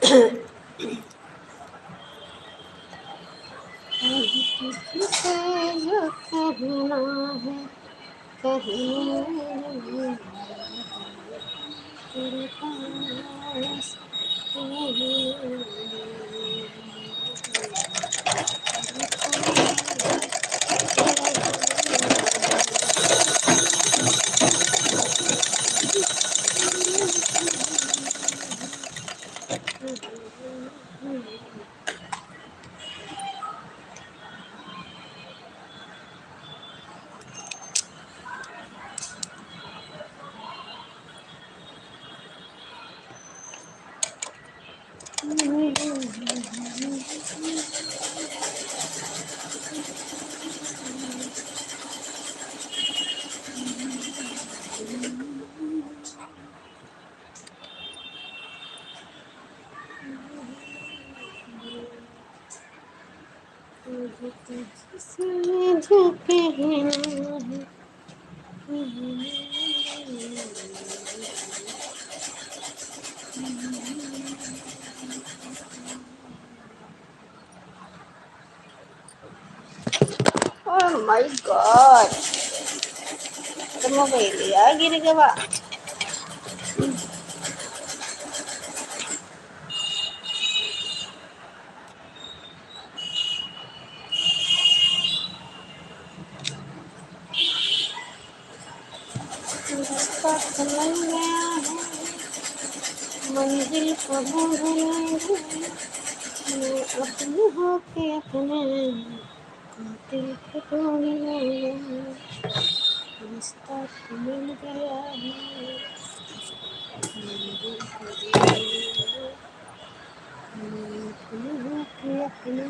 तुझसे जो कहना है कहने तेरे पास तुझसे जो कहना है ओह माय गॉड मोबाइल या गिर गया रास्ता समझ गया है मंजिल को ढूंढने मैं अपने होके अपने कातिल को ढूंढने रास्ता तो मिल गया है मंजिल को ढूंढने मैं अपने होके अपने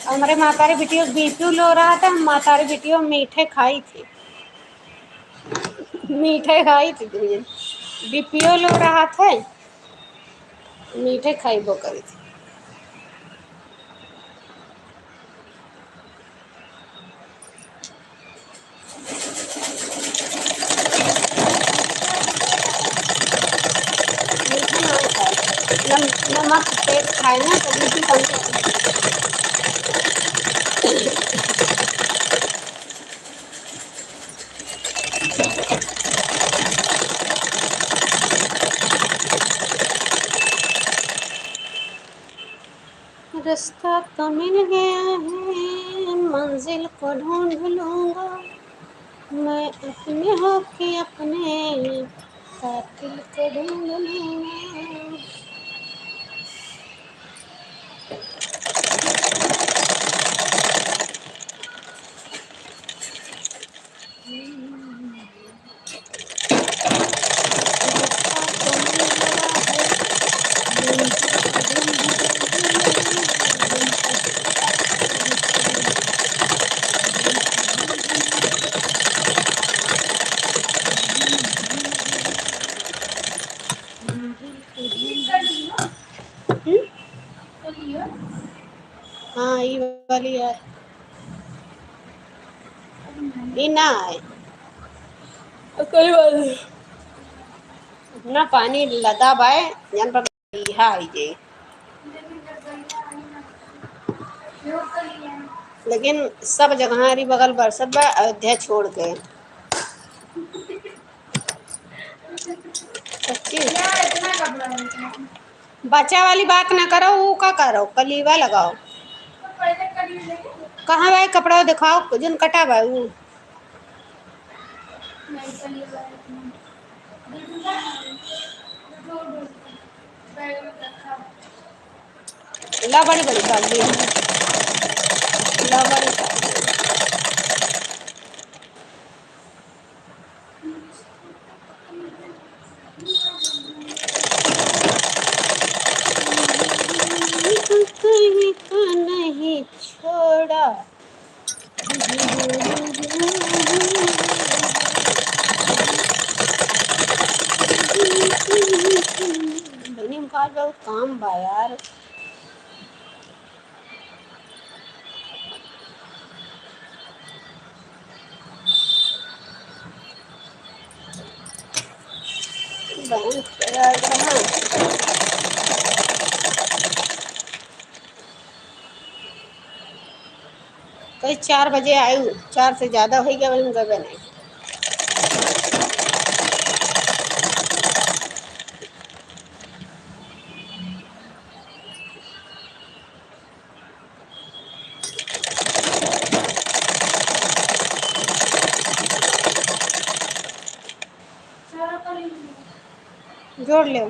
हमारे मातारी बेटियों बीपी लो रहा था मातारी बेटियों मीठे खाई थी बीपीओ लो रहा था मीठे खाई वो करी थी मीठा ना खाए नमक तेज खाए ना तो बीपी कम करती रास्ता तो मिल गया है मंजिल को ढूंढ लूंगा मैं अपने होके अपने कातिल को ढूंढ लूंगा हाँ ये वाली है ये ना है कोई बात नहीं ना पानी लदा बाय जान पर हा आई जे लेकिन सब जगह हरी बगल पर सब अयोध्या छोड़ के बच्चा वाली बात ना करो वो का करो कलीवा लगाओ कहाँ भाई कपड़ा दिखाओ जिन कटा भाई वो ला बड़ी बड़ी बाल्टी है ला बड़ी कहीं तो नहीं छोड़ा बनी मुकाल बहुत काम बा यार बैंक कई 4 बजे आई 4 से ज़्यादा हो गया वही गए नहीं जोड़ ले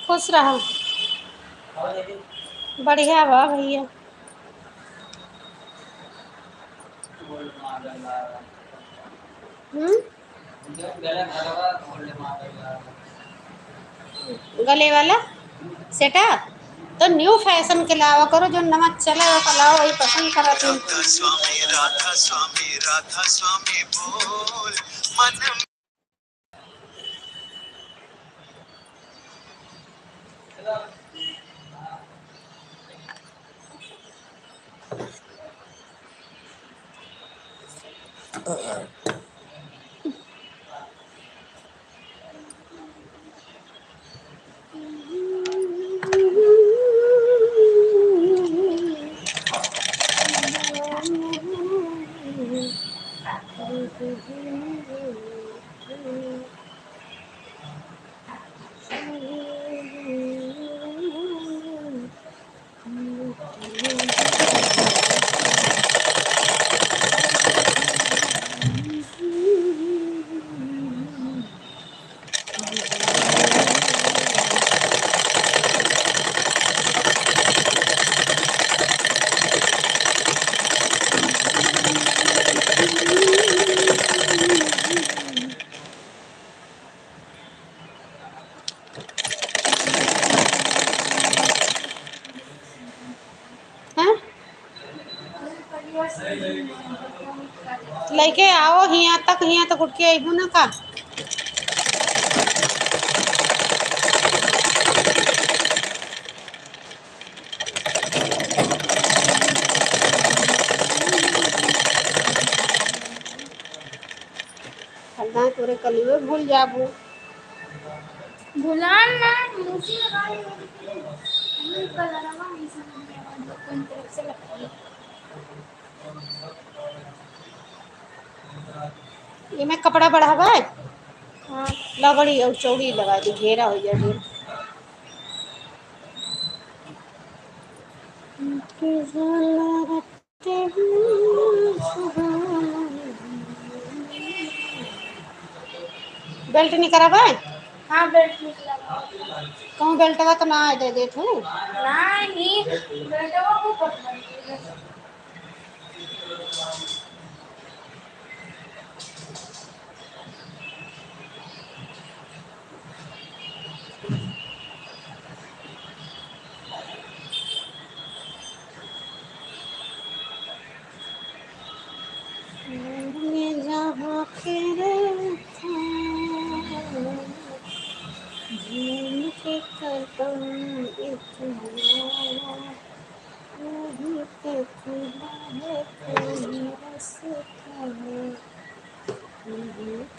खुश रहा बढ़िया वाह भैया गले वाला सेटा तो न्यू फैशन के लावा करो जो नमक चला वो लाओ वही पसंद करा तुम राधा स्वामी बोल मन लेके आओ हिया तक उठ के अबू ना का तोरे कलियो भूल जाबू। भुलान ना मुसी लगा नहीं कलरवा नहीं समझ में आ रहा कौन तरफ से लगती है। ये में कपड़ा बढ़ावा है हाँ लगड़ी और चौड़ी लगा दी घेरा हो जाए ढेर। बेल्ट नहीं करावा है? हाँ बेल्ट निकला कहूँ बेल्टवा तो ना दे दे तू। नहीं बेल्टवा को पकड़ लीजिए। जहाँ फिर झूम के कदम इतना वहीं पे खुला है कोई रास्ता वहीं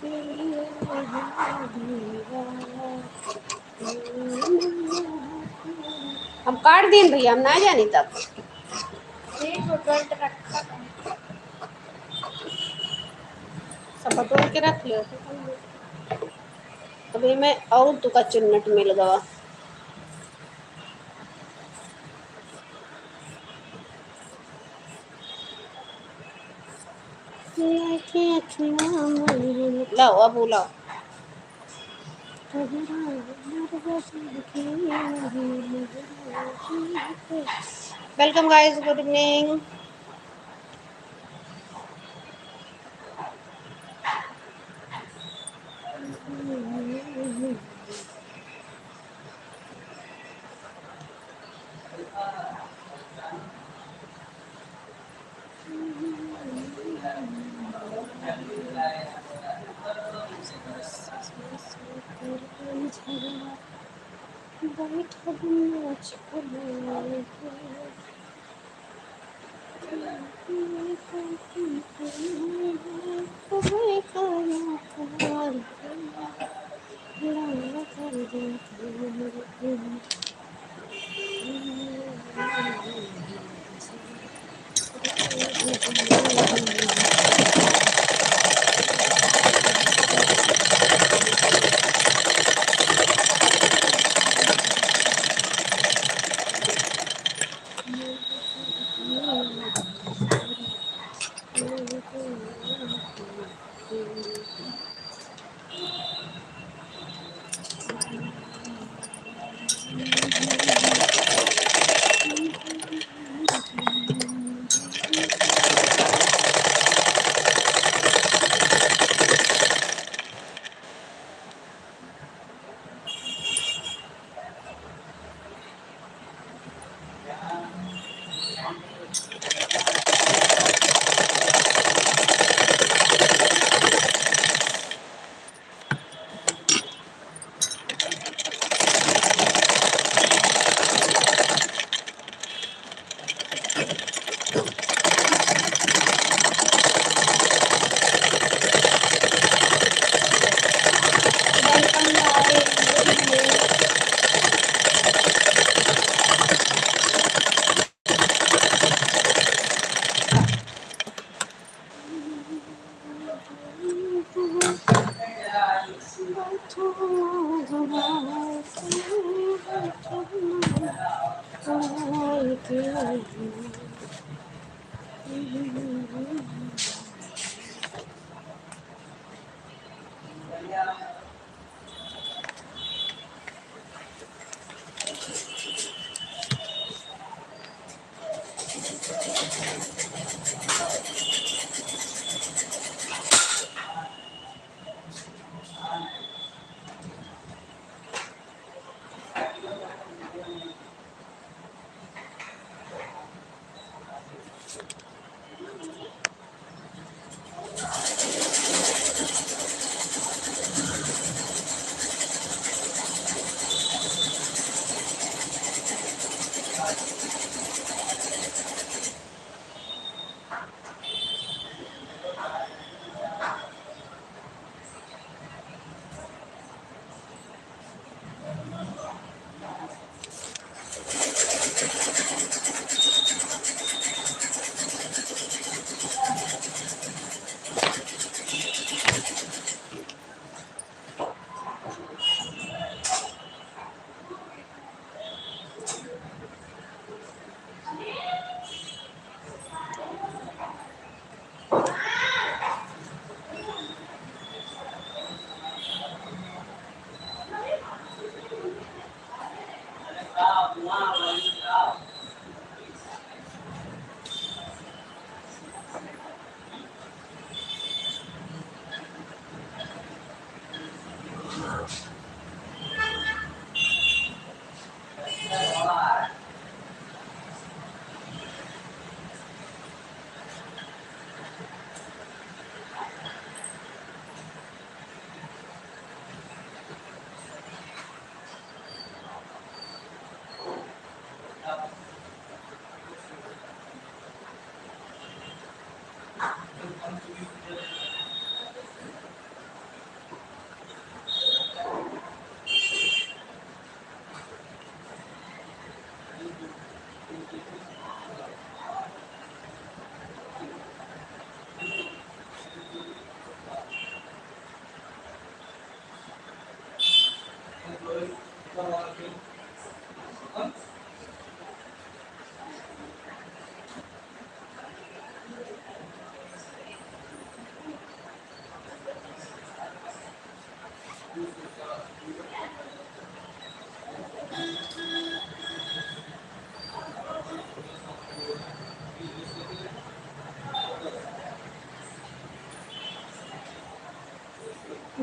के लिए वहाँ दीवार। हम काट दिन भैया हम ना जानी तब ठीक है बेल्ट रखा था। सब बटोर के रख लियो। अभी मैं और तुका चुन्नट मिल गवा। लाओ अब लाओ। Welcome guys, good evening.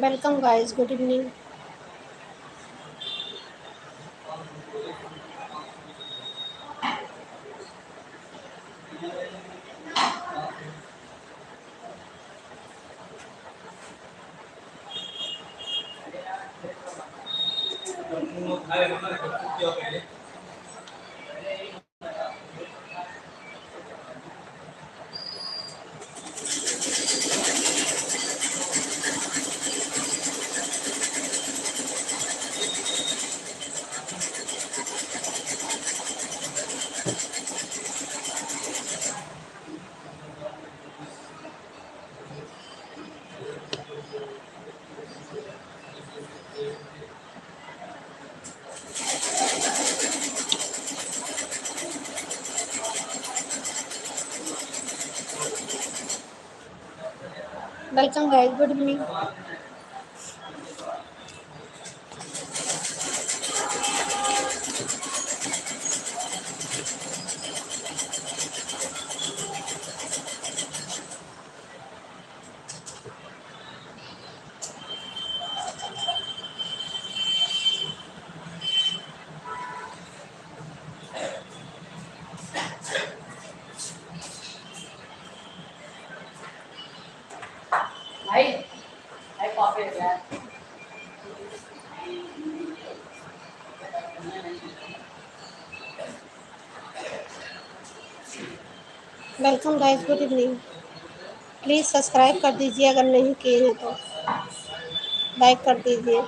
Welcome guys, good evening. Welcome guys, good evening. Welcome guys, good evening. Please subscribe कर दीजिए अगर नहीं किए हैं तो, लाइक कर दीजिए।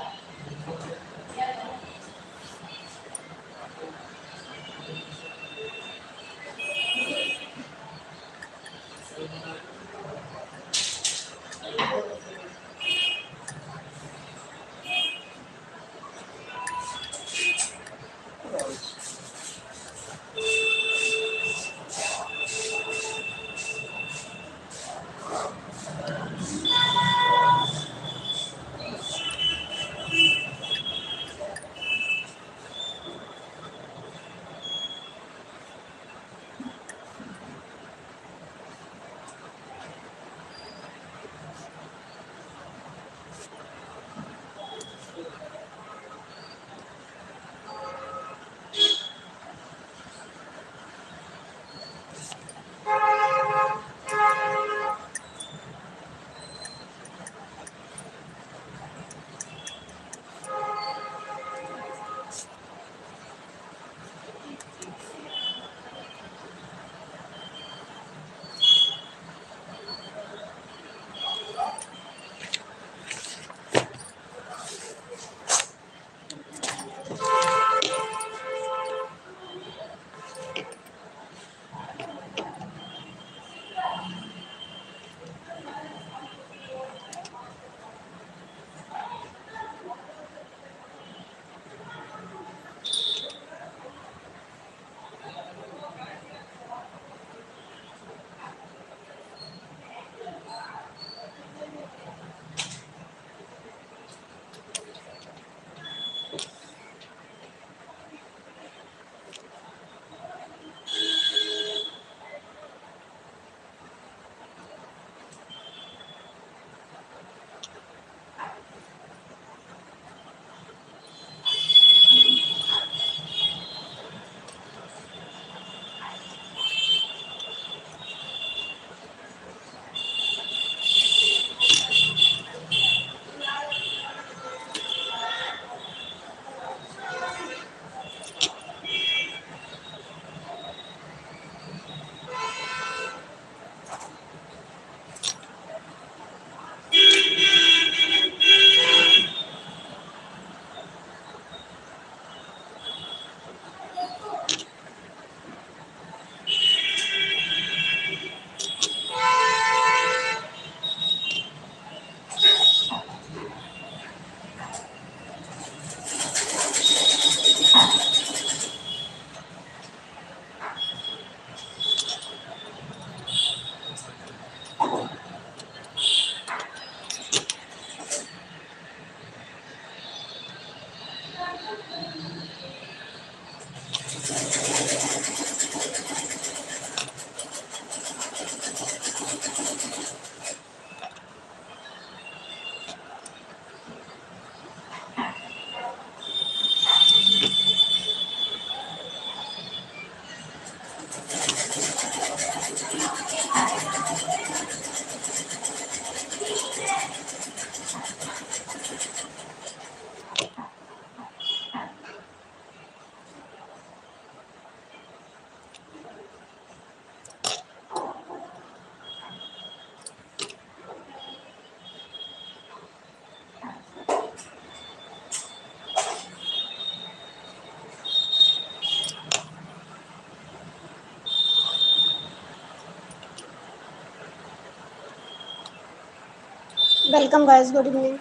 Welcome guys, good evening.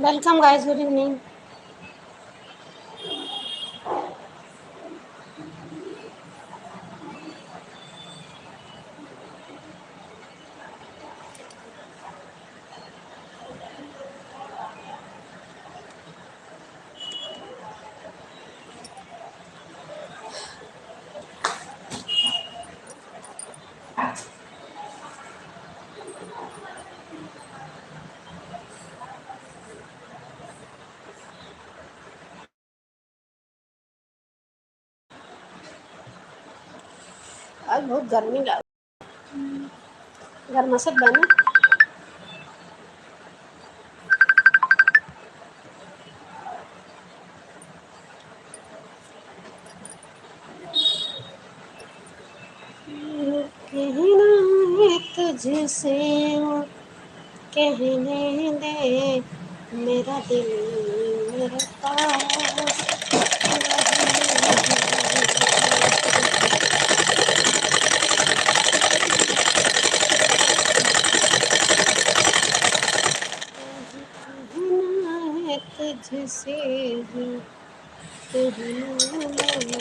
Welcome guys, good evening. आज बहुत गर्मी लग, गर्मा सब बना। कहना है तुझसे वो कहने दे, मेरा दिल मेरे पास कहना है तुझसे वो कहने दे।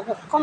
अब कम